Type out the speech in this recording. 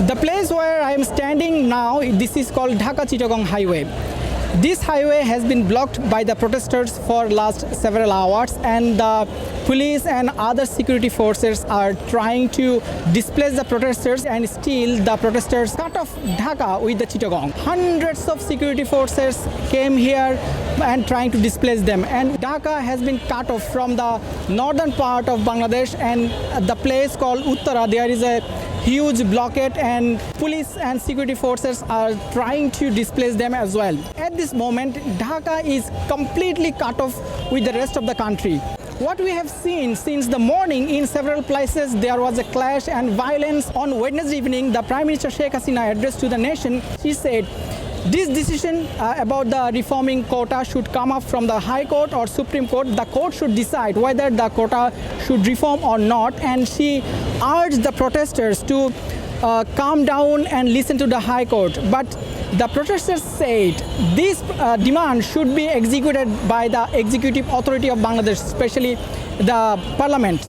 The place where I am standing now, this is called Dhaka-Chittagong Highway. This highway has been blocked by the protesters for last several hours, and the police and other security forces are trying to displace the protesters, and still the protesters cut off Dhaka with the Chittagong. Hundreds of security forces came here and trying to displace them, and Dhaka has been cut off from the northern part of Bangladesh, and the place called Uttara, there is a huge blockade, and police and security forces are trying to displace them as well. At this moment, Dhaka is completely cut off with the rest of the country. What we have seen since the morning, in several places there was a clash and violence. On Wednesday evening, the Prime Minister Sheikh Hasina addressed to the nation. She said this decision about the reforming quota should come up from the High Court or Supreme Court. The court should decide whether the quota should reform or not, and she urged the protesters to calm down and listen to the High Court. But the protesters said this demand should be executed by the executive authority of Bangladesh, especially the parliament.